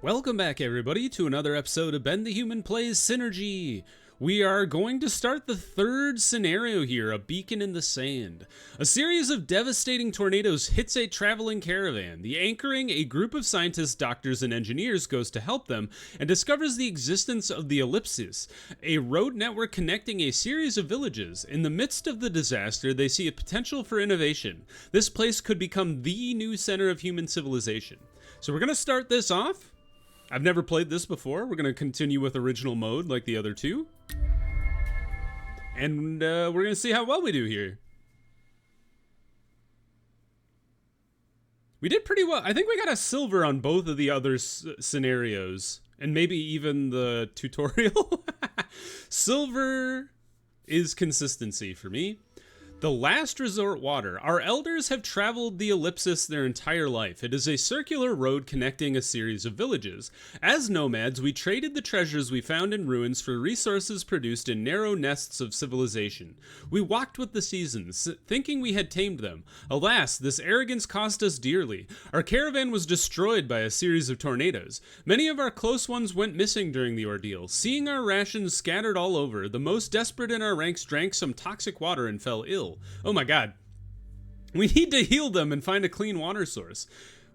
Welcome back, everybody, to another episode of Ben the Human Plays Synergy. We are going to start the third scenario here, a beacon in the sand. A series of devastating tornadoes hits a traveling caravan. The anchoring, a group of scientists, doctors, and engineers goes to help them and discovers the existence of the ellipsis, a road network connecting a series of villages. In the midst of the disaster, they see a potential for innovation. This place could become the new center of human civilization. So we're going to start this off. I've never played this before. We're going to continue with original mode like the other two. And we're going to see how well we do here. We did pretty well. I think we got a silver on both of the other scenarios. And maybe even the tutorial. Silver is consistency for me. The last resort water. Our elders have traveled the ellipsis their entire life. It is a circular road connecting a series of villages. As nomads, we traded the treasures we found in ruins for resources produced in narrow nests of civilization. We walked with the seasons, thinking we had tamed them. Alas, this arrogance cost us dearly. Our caravan was destroyed by a series of tornadoes. Many of our close ones went missing during the ordeal. Seeing our rations scattered all over, the most desperate in our ranks drank some toxic water and fell ill. Oh my god. We need to heal them and find a clean water source.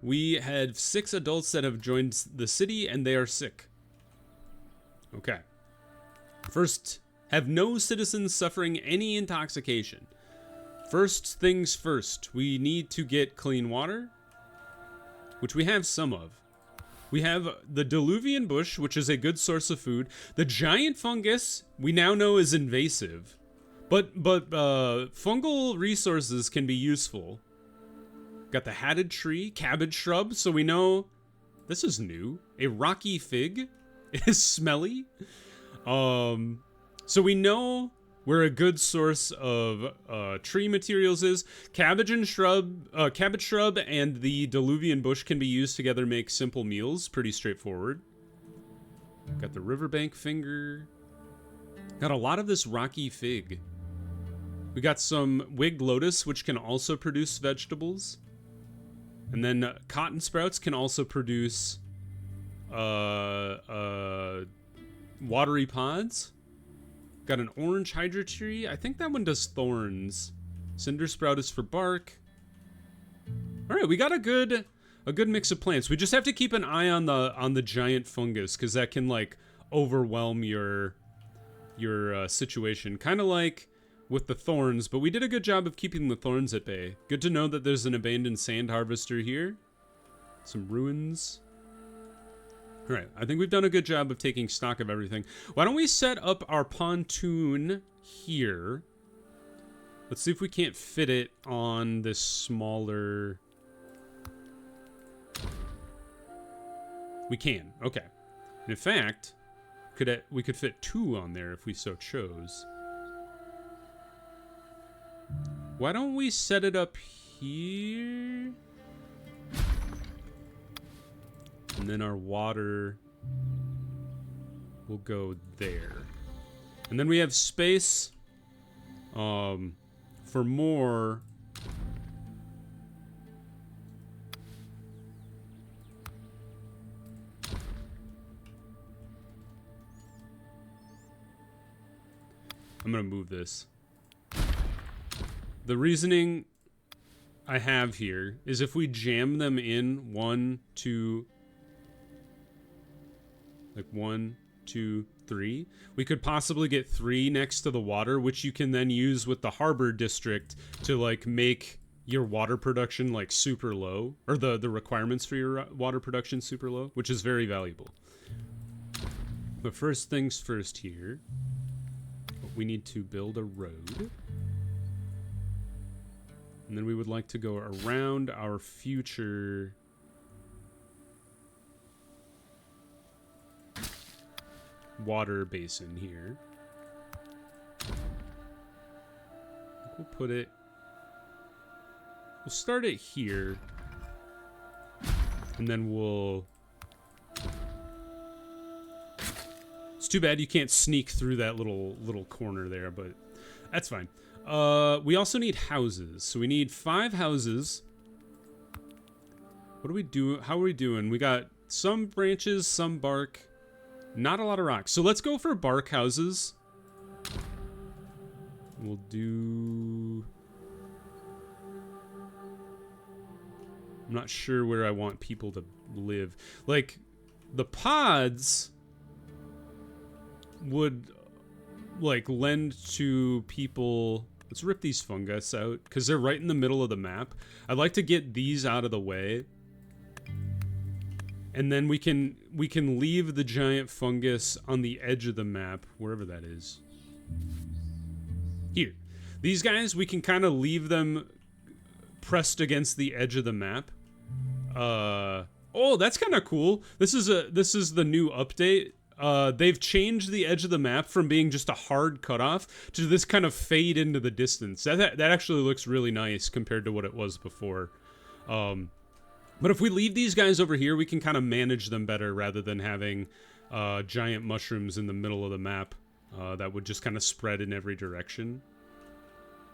We had 6 adults that have joined the city and they are sick. Okay. First, have no citizens suffering any intoxication. First things first, we need to get clean water, which we have some of. We have the Diluvian bush, which is a good source of food. The giant fungus, we now know is invasive. But fungal resources can be useful. Got the hatted tree, cabbage shrub, so we know this is new. A rocky fig. It is smelly. So we know where a good source of tree materials is. Cabbage shrub and the Diluvian bush can be used together to make simple meals. Pretty straightforward. Got the riverbank finger. Got a lot of this rocky fig. We got some wigged lotus, which can also produce vegetables. And then cotton sprouts can also produce watery pods. Got an orange hydra tree. I think that one does thorns. Cinder sprout is for bark. All right, we got a good mix of plants. We just have to keep an eye on the giant fungus, because that can like overwhelm your situation. Kind of like with the thorns, but we did a good job of keeping the thorns at bay. Good to know that there's an abandoned sand harvester here. Some ruins. All right, I think we've done a good job of taking stock of everything. Why don't we set up our pontoon here? Let's see if we can't fit it on this smaller... We can, okay. And in fact, we could fit 2 on there if we so chose. Why don't we set it up here? And then our water will go there. And then we have space for more. I'm gonna move this. The reasoning I have here is if we jam them in 1, 2, like 1, 2, 3, we could possibly get 3 next to the water, which you can then use with the harbor district to like make your water production like super low, or the requirements for your water production super low, which is very valuable. But first things first here, we need to build a road. And then we would like to go around our future water basin here. We'll put it... We'll start it here. And then we'll... It's too bad you can't sneak through that little corner there, but that's fine. We also need houses. So we need 5 houses. What do we do? How are we doing? We got some branches, some bark. Not a lot of rocks. So let's go for bark houses. We'll do... I'm not sure where I want people to live. Like, the pods would, like, lend to people... Let's rip these fungus out, because they're right in the middle of the map. I'd like to get these out of the way. And then we can leave the giant fungus on the edge of the map, wherever that is. Here. These guys, we can kind of leave them pressed against the edge of the map. Oh, that's kind of cool. This is the new update. They've changed the edge of the map from being just a hard cutoff to this kind of fade into the distance. That actually looks really nice compared to what it was before. But if we leave these guys over here, we can kind of manage them better rather than having giant mushrooms in the middle of the map that would just kind of spread in every direction.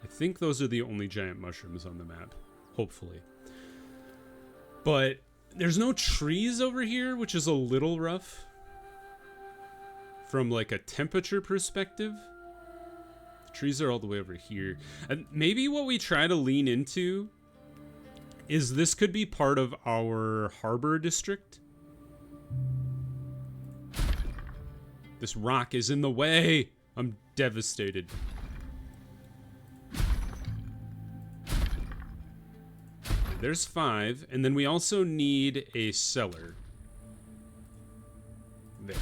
I think those are the only giant mushrooms on the map, hopefully. But there's no trees over here, which is a little rough from like a temperature perspective. The trees are all the way over here. And maybe what we try to lean into is this could be part of our harbor district. This rock is in the way. I'm devastated. There's 5, and then we also need a cellar. There.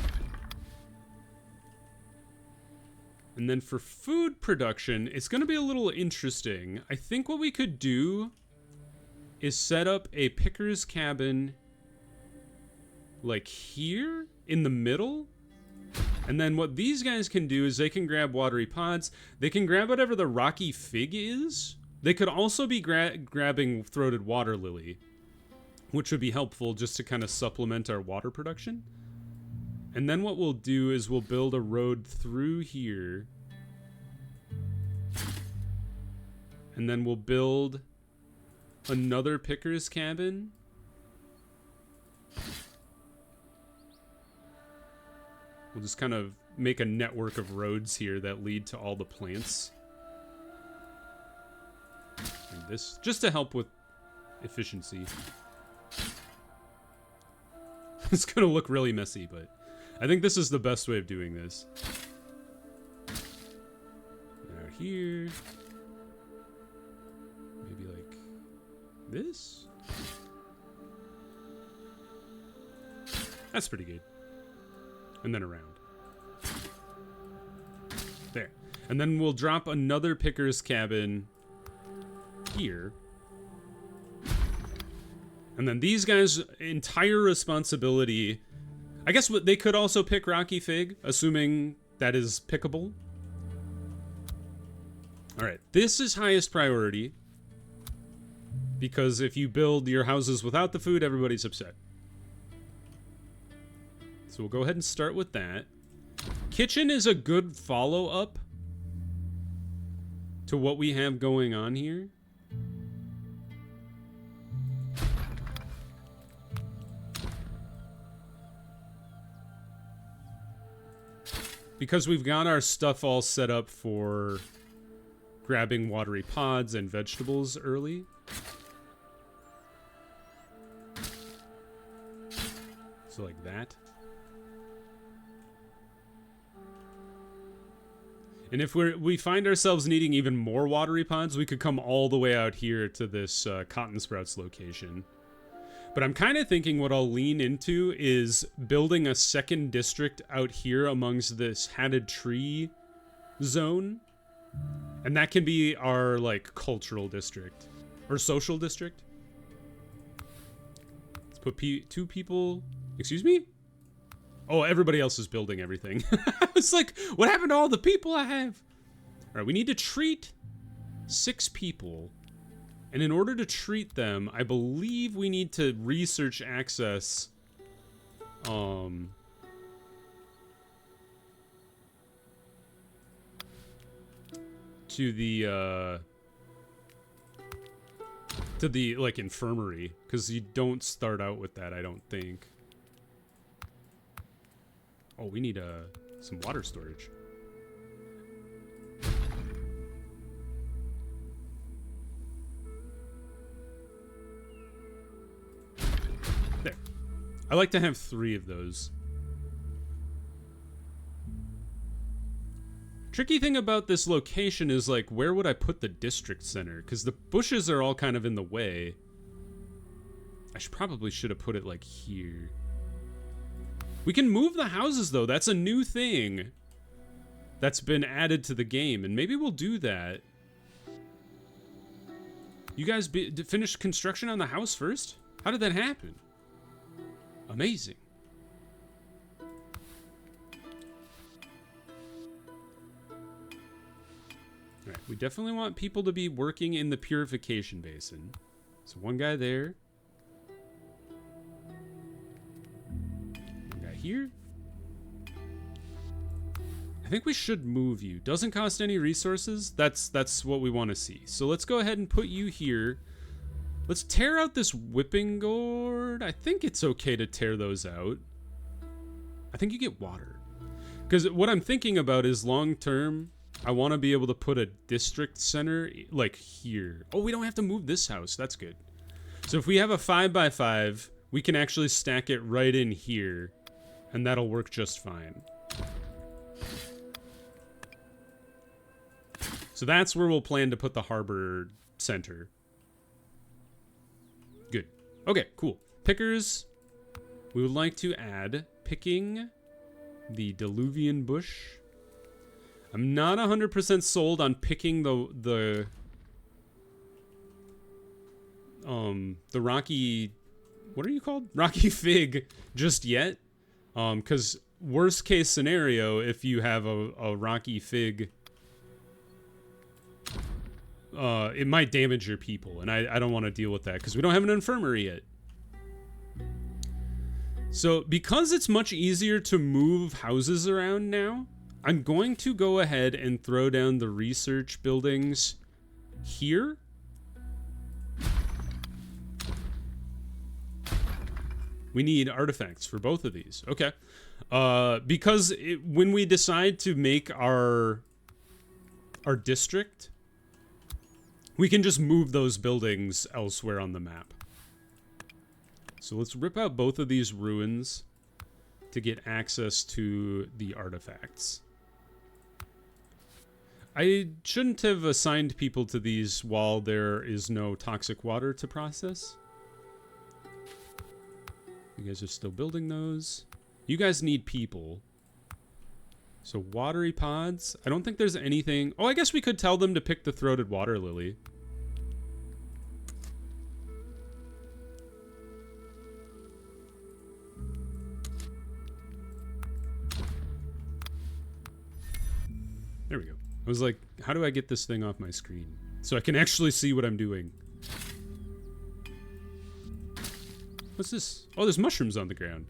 And then for food production, it's going to be a little interesting. I think what we could do is set up a picker's cabin like here in the middle. And then what these guys can do is they can grab watery pods. They can grab whatever the rocky fig is. They could also be grabbing throated water lily, which would be helpful just to kind of supplement our water production. And then what we'll do is we'll build a road through here. And then we'll build another picker's cabin. We'll just kind of make a network of roads here that lead to all the plants. And this, just to help with efficiency. It's gonna look really messy, but I think this is the best way of doing this. Out here. Maybe like this? That's pretty good. And then around. There. And then we'll drop another picker's cabin here. And then these guys' entire responsibility... I guess they could also pick Rocky Fig, assuming that is pickable. Alright, this is highest priority. Because if you build your houses without the food, everybody's upset. So we'll go ahead and start with that. Kitchen is a good follow-up to what we have going on here. Because we've got our stuff all set up for grabbing watery pods and vegetables early. So like that. And if we find ourselves needing even more watery pods, we could come all the way out here to this Cotton Sprouts location. But I'm kind of thinking what I'll lean into is building a second district out here amongst this hatted tree zone. And that can be our, like, cultural district. Or social district. Let's put 2 people... Excuse me? Oh, everybody else is building everything. I was like, what happened to all the people I have? Alright, we need to treat 6 people. And in order to treat them, I believe we need to research access to the like infirmary, because you don't start out with that, I don't think. Oh, we need some water storage. There. I like to have 3 of those. Tricky thing about this location is, like, where would I put the district center? Because the bushes are all kind of in the way. I probably should have put it, like, here. We can move the houses, though. That's a new thing that's been added to the game, and maybe we'll do that. You guys finished construction on the house first? How did that happen? Amazing. All right, we definitely want people to be working in the purification basin. So 1 guy there. 1 guy here. I think we should move you. Doesn't cost any resources. That's what we want to see. So let's go ahead and put you here. Let's tear out this whipping gourd. I think it's okay to tear those out. I think you get water. Because what I'm thinking about is long term, I want to be able to put a district center like here. Oh, we don't have to move this house. That's good. So if we have a 5x5, we can actually stack it right in here, and that'll work just fine. So that's where we'll plan to put the harbor center. Good. Okay, cool. Pickers. We would like to add picking the Diluvian bush. I'm not 100% sold on picking the rocky, what are you called? Rocky fig just yet. Because worst case scenario, if you have a rocky fig, it might damage your people, and I don't want to deal with that because we don't have an infirmary yet. So because it's much easier to move houses around now, I'm going to go ahead and throw down the research buildings here. We need artifacts for both of these. Okay. Because when we decide to make our district, we can just move those buildings elsewhere on the map. So let's rip out both of these ruins to get access to the artifacts. I shouldn't have assigned people to these while there is no toxic water to process. You guys are still building those. You guys need people. So watery pods. I don't think there's anything. Oh, I guess we could tell them to pick the throated water lily. There we go. I was like, how do I get this thing off my screen so I can actually see what I'm doing? What's this? Oh, there's mushrooms on the ground.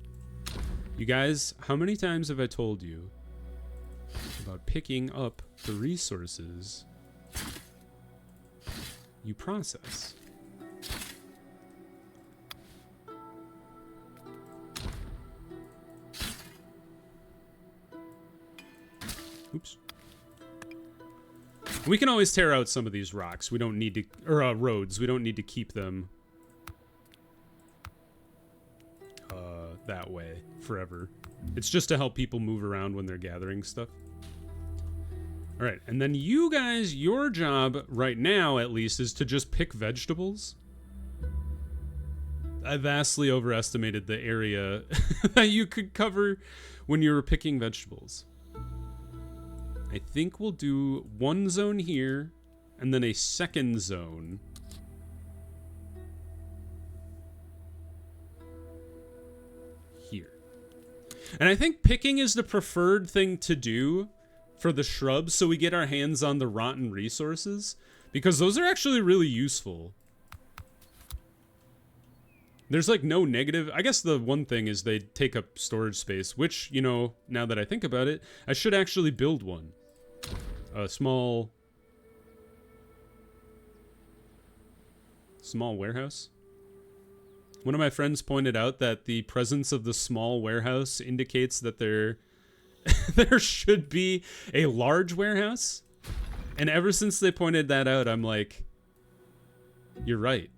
You guys, how many times have I told you about picking up the resources you process? Oops. We can always tear out some of these rocks. We don't need to, or roads. We don't need to keep them that way forever. It's just to help people move around when they're gathering stuff. All right, and then you guys, your job right now, at least, is to just pick vegetables. I vastly overestimated the area that you could cover when you were picking vegetables. I think we'll do one zone here, and then a second zone. Here. And I think picking is the preferred thing to do for the shrubs so we get our hands on the rotten resources, because those are actually really useful. There's like no negative. I guess the one thing is they take up storage space, which, you know, now that I think about it, I should actually build one. A small warehouse. One of my friends pointed out that the presence of the small warehouse indicates that they're there should be a large warehouse. And ever since they pointed that out, I'm like, you're right.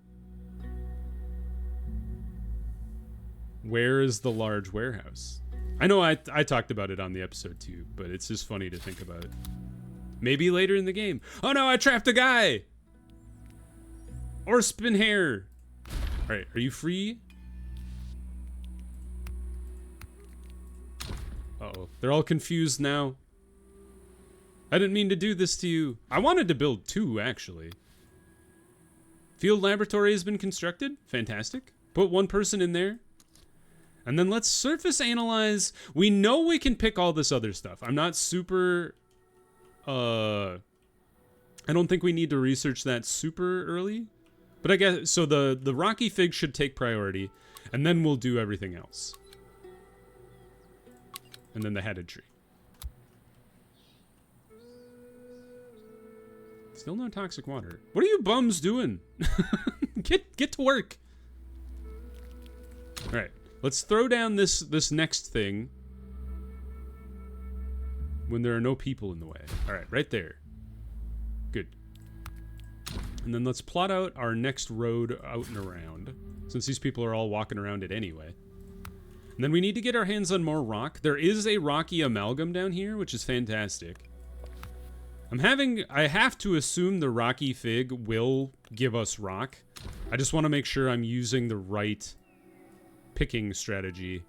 Where is the large warehouse? I know I talked about it on the episode too, but it's just funny to think about. Maybe later in the game. Oh no, I trapped a guy! Or spin hair. Alright, are you free? Uh-oh, they're all confused now. I didn't mean to do this to you. I wanted to build 2, actually. Field laboratory has been constructed. Fantastic. Put 1 person in there. And then let's surface analyze. We know we can pick all this other stuff. I'm not super... I don't think we need to research that super early. But I guess... So the rocky fig should take priority. And then we'll do everything else. And then the headed tree. Still no toxic water. What are you bums doing? Get to work. All right, let's throw down this next thing when there are no people in the way. All right, right there. Good. And then let's plot out our next road out and around, since these people are all walking around it anyway. And then we need to get our hands on more rock. There is a rocky amalgam down here, which is fantastic. I have to assume the rocky fig will give us rock. I just want to make sure I'm using the right picking strategy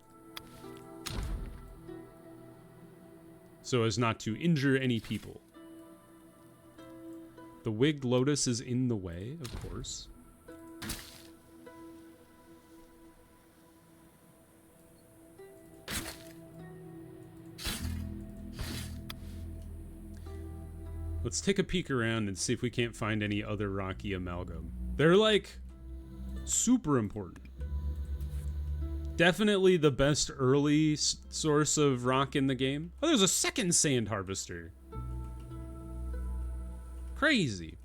so as not to injure any people. The wigged lotus is in the way, of course. Let's take a peek around and see if we can't find any other rocky amalgam. They're like super important. Definitely the best early source of rock in the game. Oh, there's a second sand harvester. Crazy.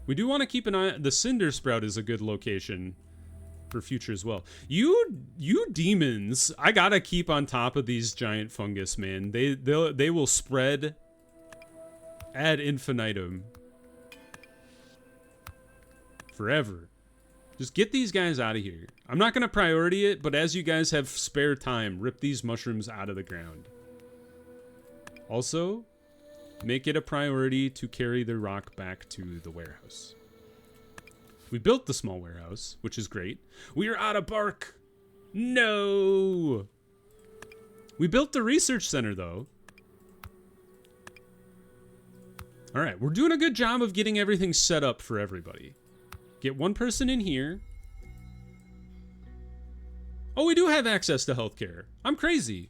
We do want to keep an eye. The cinder sprout is a good location for future as well. You demons, I gotta keep on top of these giant fungus, man. They will spread ad infinitum forever. Just get these guys out of here. I'm not gonna priority it, but as you guys have spare time, rip these mushrooms out of the ground. Also, make it a priority to carry the rock back to the warehouse. We built the small warehouse, which is great. We are out of bark. No. We built the research center though. All right, we're doing a good job of getting everything set up for everybody. Get 1 person in here. Oh, we do have access to healthcare. I'm crazy.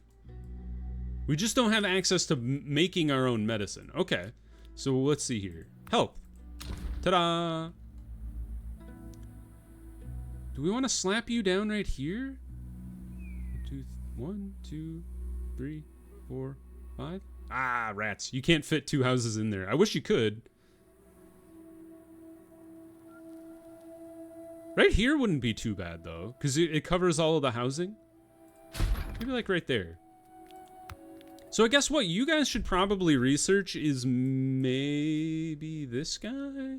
We just don't have access to making our own medicine. Okay, so let's see here. Health. Ta-da! Do we want to slap you down right here? 1, 2, 3, 4, 5. Ah, rats. You can't fit 2 houses in there. I wish you could. Right here wouldn't be too bad, though, because it covers all of the housing. Maybe like right there. So I guess what you guys should probably research is maybe this guy?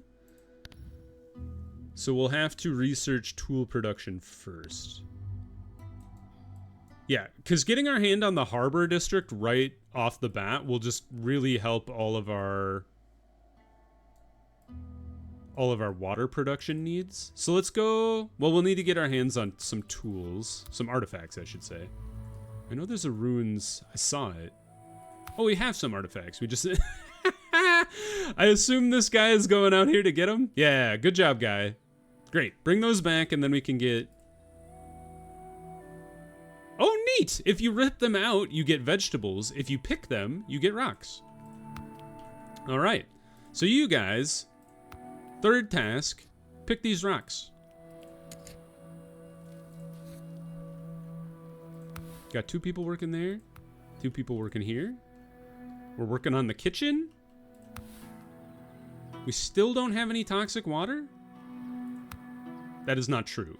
So we'll have to research tool production first. Yeah, because getting our hand on the harbor district right off the bat will just really help all of our water production needs. So let's go. Well, we'll need to get our hands on some tools, some artifacts, I should say. I know there's a ruins. I saw it. Oh, we have some artifacts. We just... I assume this guy is going out here to get them. Yeah, good job, guy. Great. Bring those back, and then we can get... Oh, neat! If you rip them out, you get vegetables. If you pick them, you get rocks. All right. So you guys, 3rd task, pick these rocks. Got 2 people working there, 2 people working here. We're working on the kitchen. We still don't have any toxic water? That is not true.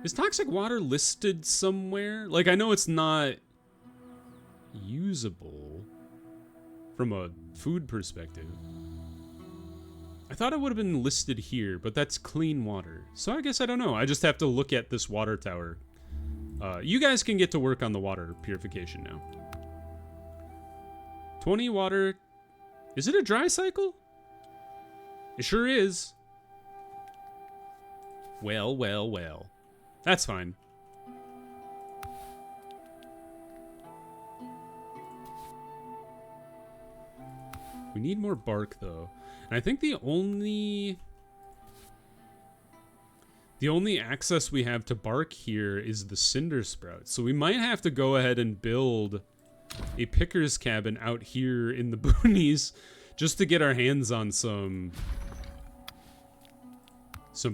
Is toxic water listed somewhere? Like, I know it's not usable from a food perspective. I thought it would have been listed here, but that's clean water. So I guess I don't know. I just have to look at this water tower. You guys can get to work on the water purification now. 20 water. Is it a dry cycle? It sure is. Well, well, well. That's fine. We need more bark, though. And I think the only access we have to bark here is the cinder sprout. So we might have to go ahead and build a picker's cabin out here in the boonies just to get our hands on some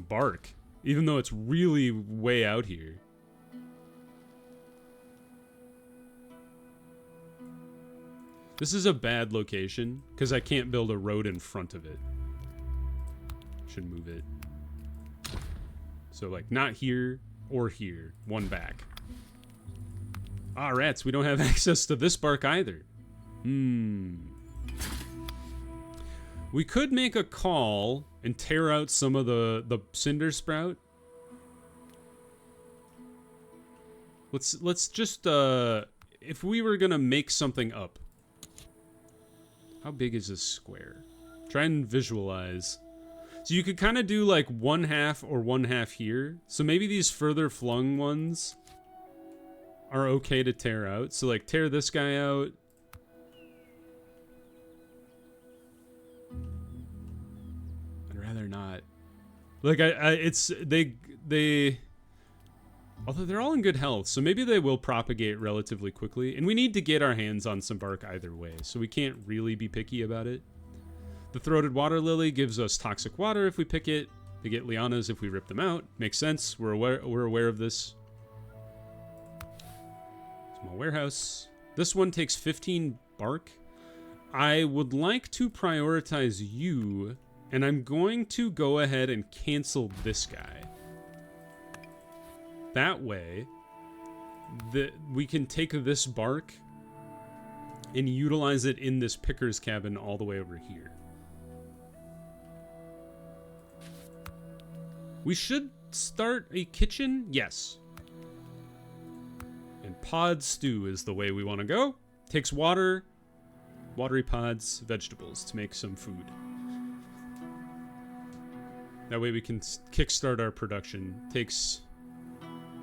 bark, even though it's really way out here. This is a bad location because I can't build a road in front of it. Should move it. So like not here or here, one back. Ah, rats, we don't have access to this bark either. We could make a call and tear out some of the cinder sprout. Let's just if we were gonna make something up. How big is this square? Try and visualize. So you could kind of do like 1/2 or 1/2 here. So maybe these further flung ones are okay to tear out. So like tear this guy out. I'd rather not. Like they although they're all in good health, so maybe they will propagate relatively quickly. And we need to get our hands on some bark either way, so we can't really be picky about it. The throated water lily gives us toxic water if we pick it. They get lianas if we rip them out. Makes sense. We're aware of this. Small warehouse. This one takes 15 bark. I would like to prioritize you, and I'm going to go ahead and cancel this guy. That way, we can take this bark and utilize it in this picker's cabin all the way over here. We should start a kitchen? Yes. And pod stew is the way we want to go. Takes water, watery pods, vegetables to make some food. That way we can kickstart our production. Takes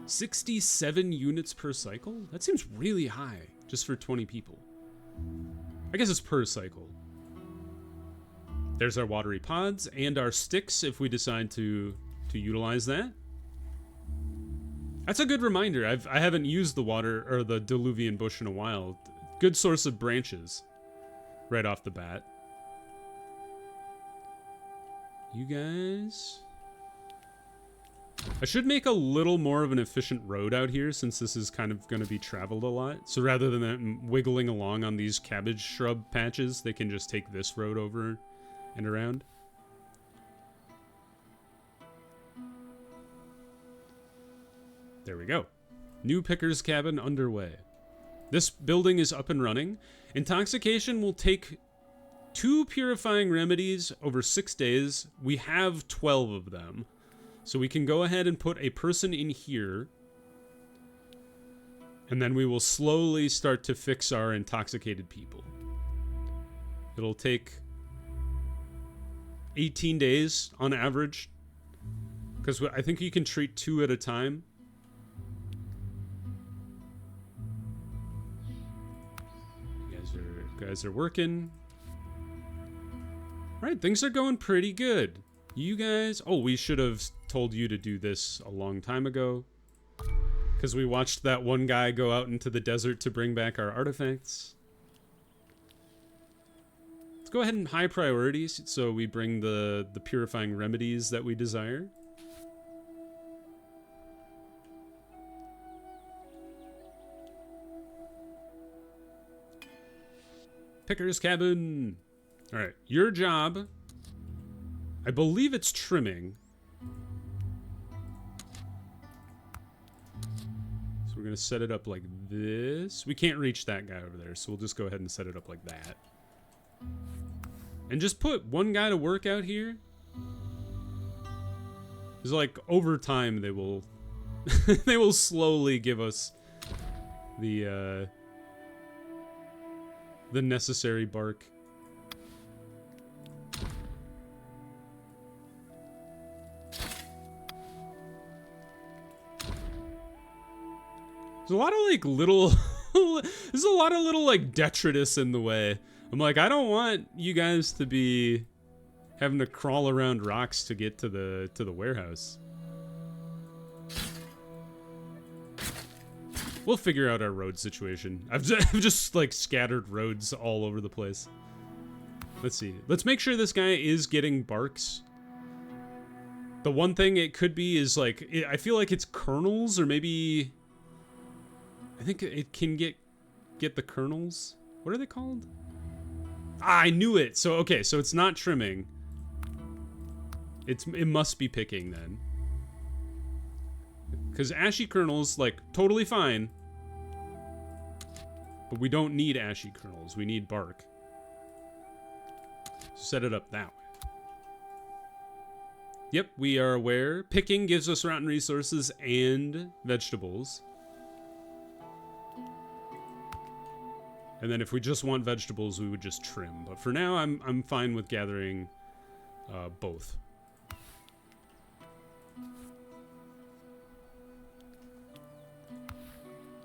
67 units per cycle? That seems really high, just for 20 people. I guess it's per cycle. There's our watery pods and our sticks if we decide to utilize that. That's a good reminder. I haven't used the water or the diluvian bush in a while. Good source of branches right off the bat. You guys... I should make a little more of an efficient road out here since this is kind of going to be traveled a lot. So rather than them wiggling along on these cabbage shrub patches, they can just take this road over and around. There we go. New picker's cabin underway. This building is up and running. Intoxication will take 2 purifying remedies over 6 days. We have 12 of them. So we can go ahead and put a person in here. And then we will slowly start to fix our intoxicated people. It'll take 18 days on average. Because I think you can treat 2 at a time. You guys are working. Right, things are going pretty good. You guys... Oh, we should have told you to do this a long time ago. Because we watched that one guy go out into the desert to bring back our artifacts. Let's go ahead and high priorities so we bring the purifying remedies that we desire. Picker's cabin. All right, your job, I believe it's trimming. So we're going to set it up like this. We can't reach that guy over there, so we'll just go ahead and set it up like that. And just put one guy to work out here. Because, like, over time, they will... they will slowly give us the necessary bark. There's a lot of, like, little... there's a lot of little, like, detritus in the way. I'm like, I don't want you guys to be having to crawl around rocks to get to the warehouse. We'll figure out our road situation. I've just, like, scattered roads all over the place. Let's see. Let's make sure this guy is getting barks. The one thing it could be is, like, I feel like it's kernels, or maybe... I think it can get the kernels. What are they called? Ah, I knew it. So, okay, so it's not trimming. It must be picking, then. Because ashy kernels, like, totally fine. But we don't need ashy kernels. We need bark. Set it up that way. Yep, we are aware. Picking gives us rotten resources and vegetables. And then if we just want vegetables, we would just trim. But for now, I'm fine with gathering both.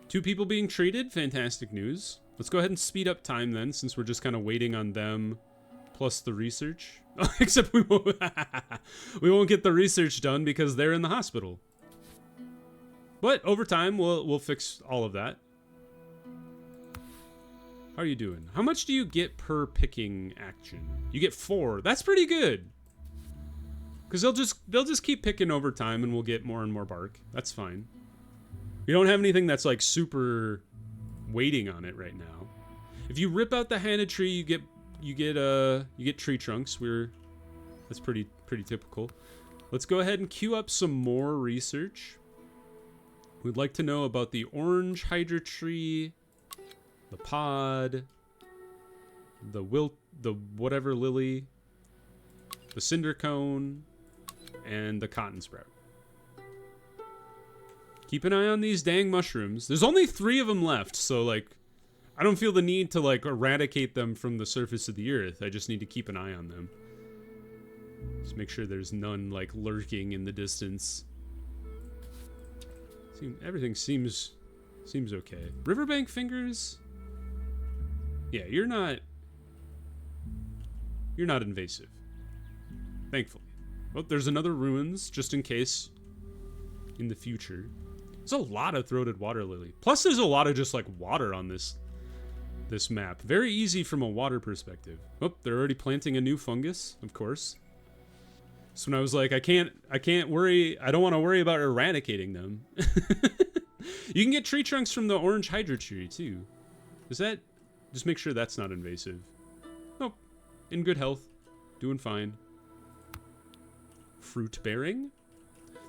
Two people being treated, fantastic news. Let's go ahead and speed up time then, since we're just kind of waiting on them, plus the research. Except we won't get the research done because they're in the hospital. But over time, we'll fix all of that. How are you doing? How much do you get per picking action? You get 4. That's pretty good. Because they'll just keep picking over time, and we'll get more and more bark. That's fine. We don't have anything that's like super waiting on it right now. If you rip out the handed tree, you get tree trunks. That's pretty typical. Let's go ahead and queue up some more research. We'd like to know about the orange hydra tree, the pod, the whatever lily, the cinder cone, and the cotton sprout. Keep an eye on these dang mushrooms. There's only 3 of them left, so, like, I don't feel the need to, like, eradicate them from the surface of the earth. I just need to keep an eye on them. Just make sure there's none, like, lurking in the distance. Everything seems okay. Riverbank fingers? Yeah, you're not invasive. Thankfully. Well, there's another ruins, just in case in the future. There's a lot of throated water lily. Plus, there's a lot of just, like, water on this map. Very easy from a water perspective. Oh, they're already planting a new fungus, of course. So when I was like, I can't worry, I don't want to worry about eradicating them. You can get tree trunks from the orange hydra tree, too. Is that... Just make sure that's not invasive. Nope. In good health. Doing fine. Fruit bearing?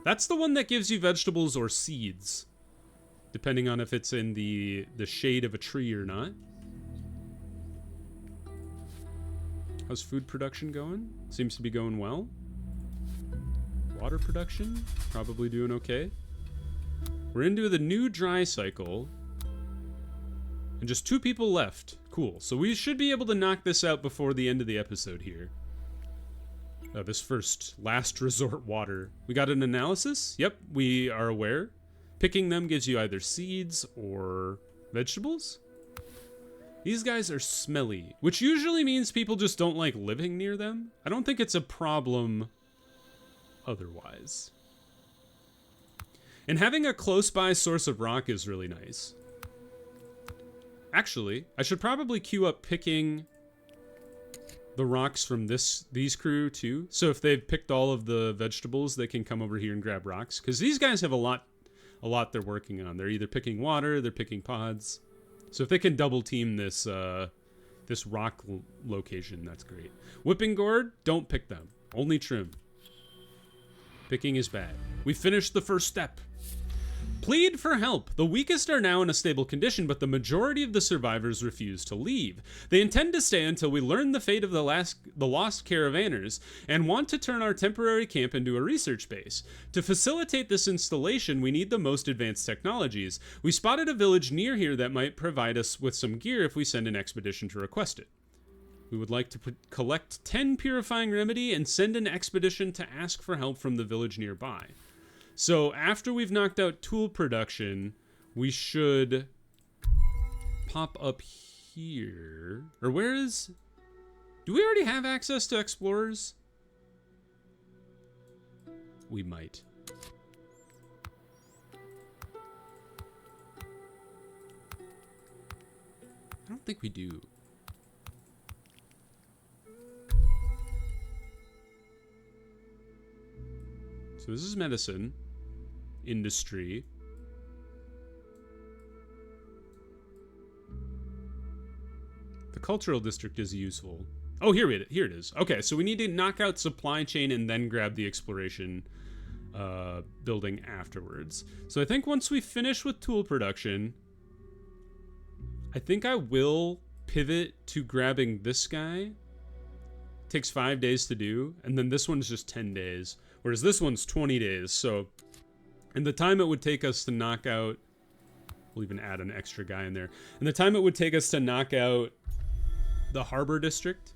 That's the one that gives you vegetables or seeds, depending on if it's in the shade of a tree or not. How's food production going? Seems to be going well. Water production? Probably doing okay. We're into the new dry cycle. And just 2 people left. Cool. So we should be able to knock this out before the end of the episode here. This first last resort water. We got an analysis? Yep, we are aware. Picking them gives you either seeds or vegetables. These guys are smelly, which usually means people just don't like living near them. I don't think it's a problem otherwise. And having a close by source of rock is really nice. Actually, I should probably queue up picking the rocks from these crew too. So if they've picked all of the vegetables, they can come over here and grab rocks. Because these guys have a lot they're working on. They're either picking water, they're picking pods. So if they can double team this rock location, that's great. Whipping gourd, don't pick them. Only trim. Picking is bad. We finished the first step. Plead for help. The weakest are now in a stable condition, but the majority of the survivors refuse to leave. They intend to stay until we learn the fate of the lost caravanners and want to turn our temporary camp into a research base. To facilitate this installation, we need the most advanced technologies. We spotted a village near here that might provide us with some gear if we send an expedition to request it. We would like to collect 10 purifying remedy and send an expedition to ask for help from the village nearby. So after we've knocked out tool production, we should pop up here. Or where is... Do we already have access to explorers? We might. I don't think we do. So this is medicine. Industry. The cultural district is useful. Oh, here it is. Okay, so we need to knock out supply chain and then grab the exploration building afterwards. So I think once we finish with tool production, I think I will pivot to grabbing this guy. Takes 5 days to do, and then this one's just 10 days. Whereas this one's 20 days, so... And the time it would take us to knock out... We'll even add an extra guy in there. And the time it would take us to knock out the harbor district,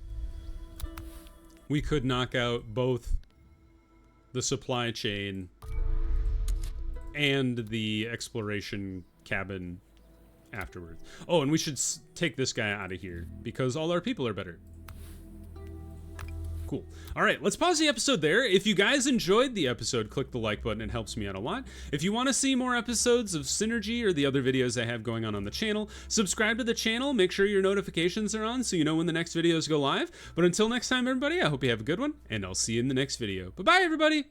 we could knock out both the supply chain and the exploration cabin afterwards. Oh, and we should take this guy out of here, because all our people are better. Cool. All right, let's pause the episode there. If you guys enjoyed the episode, click the like button. It helps me out a lot. If you want to see more episodes of Synergy or the other videos I have going on the channel, subscribe to the channel. Make sure your notifications are on so you know when the next videos go live. But until next time, everybody, I hope you have a good one, and I'll see you in the next video. Bye-bye, everybody.